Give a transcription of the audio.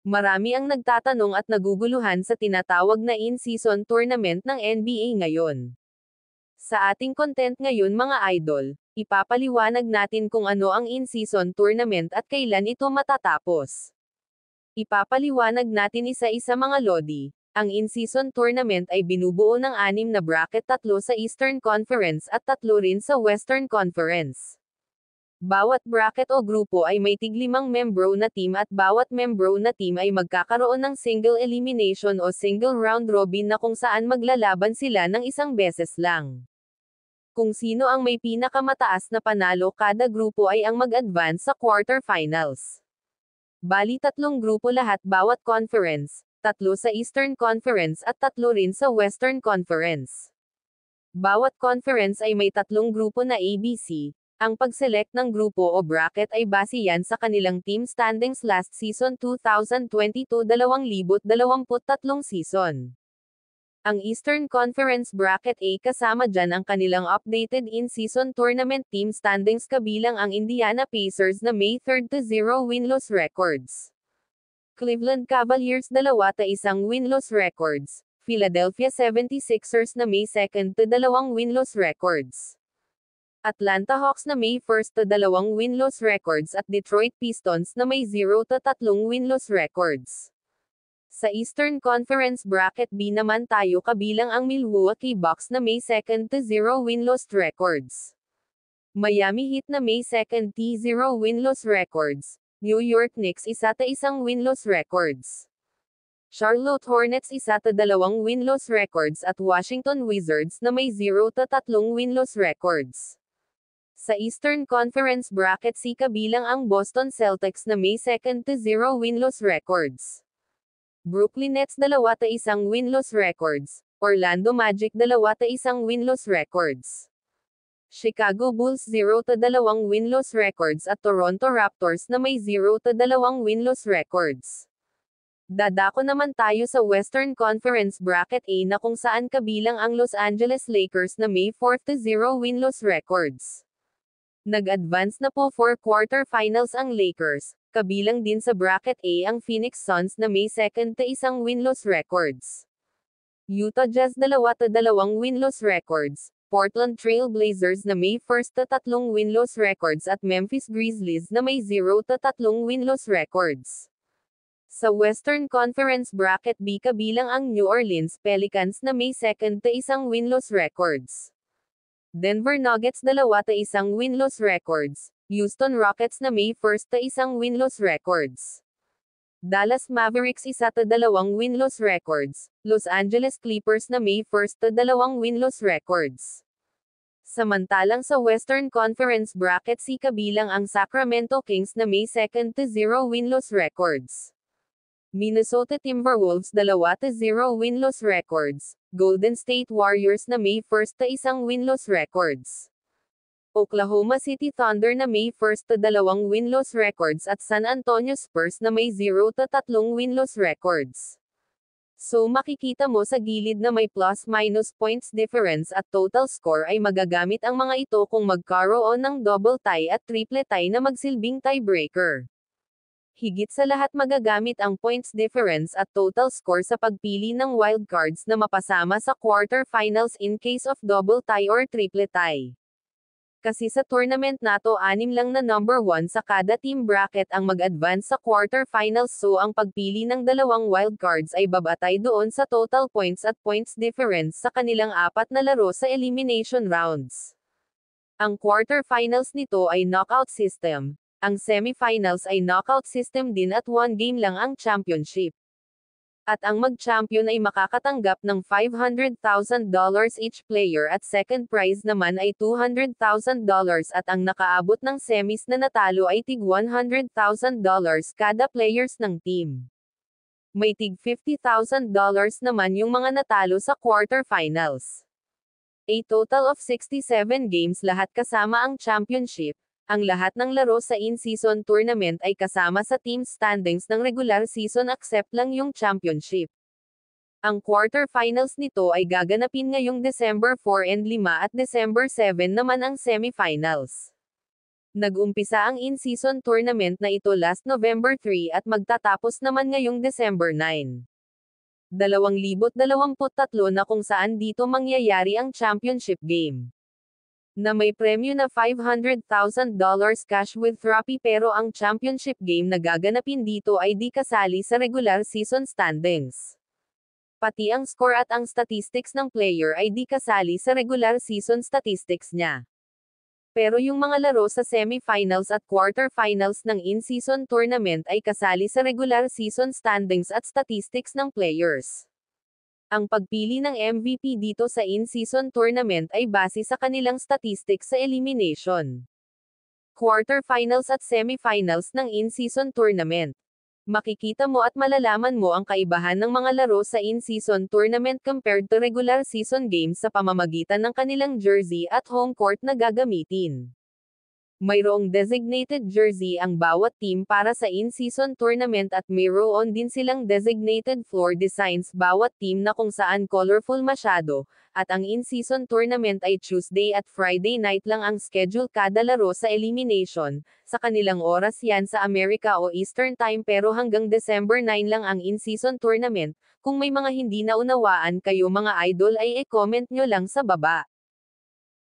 Marami ang nagtatanong at naguguluhan sa tinatawag na in-season tournament ng NBA ngayon. Sa ating content ngayon mga idol, ipapaliwanag natin kung ano ang in-season tournament at kailan ito matatapos. Ipapaliwanag natin isa-isa mga lodi. Ang in-season tournament ay binubuo ng 6 na bracket, 3 sa Eastern Conference at 3 rin sa Western Conference. Bawat bracket o grupo ay may tig-5 membro na team at bawat membro na team ay magkakaroon ng single elimination o single round robin na kung saan maglalaban sila ng isang beses lang. Kung sino ang may pinakamataas na panalo kada grupo ay ang mag-advance sa quarterfinals. Bali 3 grupo lahat bawat conference, 3 sa Eastern Conference at 3 rin sa Western Conference. Bawat conference ay may 3 grupo na ABC. Ang pag-select ng grupo o bracket ay base yan sa kanilang team standings last season 2022-2023 season. Ang Eastern Conference Bracket A kasama dyan ang kanilang updated in-season tournament team standings kabilang ang Indiana Pacers na may 3-0 win-loss records. Cleveland Cavaliers 2-1 win-loss records. Philadelphia 76ers na may 2-2 win-loss records. Atlanta Hawks na may 1-2 win-loss records at Detroit Pistons na may 0-3 win-loss records. Sa Eastern Conference Bracket B naman tayo kabilang ang Milwaukee Bucks na may 2-0 win-loss records. Miami Heat na may 2-0 win-loss records. New York Knicks 1-1 win-loss records. Charlotte Hornets 1-2 win-loss records at Washington Wizards na may 0-3 win-loss records. Sa Eastern Conference Bracket C kabilang ang Boston Celtics na may 2-0 win-loss records. Brooklyn Nets 2-1 win-loss records. Orlando Magic 2-1 win-loss records. Chicago Bulls 0-2 win-loss records at Toronto Raptors na may 0-2 win-loss records. Dadako naman tayo sa Western Conference Bracket A na kung saan kabilang ang Los Angeles Lakers na may 4-0 win-loss records. Nag-advance na po for quarterfinals ang Lakers, kabilang din sa Bracket A ang Phoenix Suns na may 2-1 win-loss records. Utah Jazz 2-2 win-loss records, Portland Trail Blazers na may 1-3 win-loss records at Memphis Grizzlies na may 0-3 win-loss records. Sa Western Conference Bracket B kabilang ang New Orleans Pelicans na may 2-1 win-loss records. Denver Nuggets 2-1 win-loss records, Houston Rockets na may 1-1 win-loss records. Dallas Mavericks 1-2 win-loss records, Los Angeles Clippers na may 1-2 win-loss records. Samantalang sa Western Conference Bracket C kabilang ang Sacramento Kings na may 2-0 win-loss records. Minnesota Timberwolves 2-0 win-loss records, Golden State Warriors na may 1-1 win-loss records. Oklahoma City Thunder na may 1-2 win-loss records at San Antonio Spurs na may 0-3 win-loss records. So makikita mo sa gilid na may plus-minus points difference at total score ay magagamit ang mga ito kung magkaroon ng double tie at triple tie na magsilbing tiebreaker. Higit sa lahat magagamit ang points difference at total score sa pagpili ng wildcards na mapasama sa quarterfinals in case of double tie or triple tie. Kasi sa tournament na to 6 lang na number 1 sa kada team bracket ang mag-advance sa quarterfinals so ang pagpili ng dalawang wildcards ay babatay doon sa total points at points difference sa kanilang 4 na laro sa elimination rounds. Ang quarterfinals nito ay knockout system. Ang semifinals ay knockout system din at 1 game lang ang championship. At ang mag-champion ay makakatanggap ng $500,000 each player at second prize naman ay $200,000 at ang nakaabot ng semis na natalo ay tig $100,000 kada players ng team. May tig $50,000 naman yung mga natalo sa quarterfinals. A total of 67 games lahat kasama ang championship. Ang lahat ng laro sa in-season tournament ay kasama sa team standings ng regular season except lang yung championship. Ang quarterfinals nito ay gaganapin ngayong December 4 and 5 at December 7 naman ang semifinals. Nag-umpisa ang in-season tournament na ito last November 3 at magtatapos naman ngayong December 9. 2023 na kung saan dito mangyayari ang championship game. Na may premyo na $500,000 cash with trophy pero ang championship game na gaganapin dito ay di kasali sa regular season standings. Pati ang score at ang statistics ng player ay di kasali sa regular season statistics niya. Pero yung mga laro sa semifinals at quarterfinals ng in-season tournament ay kasali sa regular season standings at statistics ng players. Ang pagpili ng MVP dito sa in-season tournament ay base sa kanilang statistics sa elimination, quarterfinals at semifinals ng in-season tournament. Makikita mo at malalaman mo ang kaibahan ng mga laro sa in-season tournament compared to regular season games sa pamamagitan ng kanilang jersey at home court na gagamitin. Mayroong designated jersey ang bawat team para sa in-season tournament at mayroon din silang designated floor designs bawat team na kung saan colorful masyado, at ang in-season tournament ay Tuesday at Friday night lang ang schedule kada laro sa elimination, sa kanilang oras yan sa Amerika o Eastern Time pero hanggang December 9 lang ang in-season tournament. Kung may mga hindi naunawaan kayo mga idol ay i-comment nyo lang sa baba.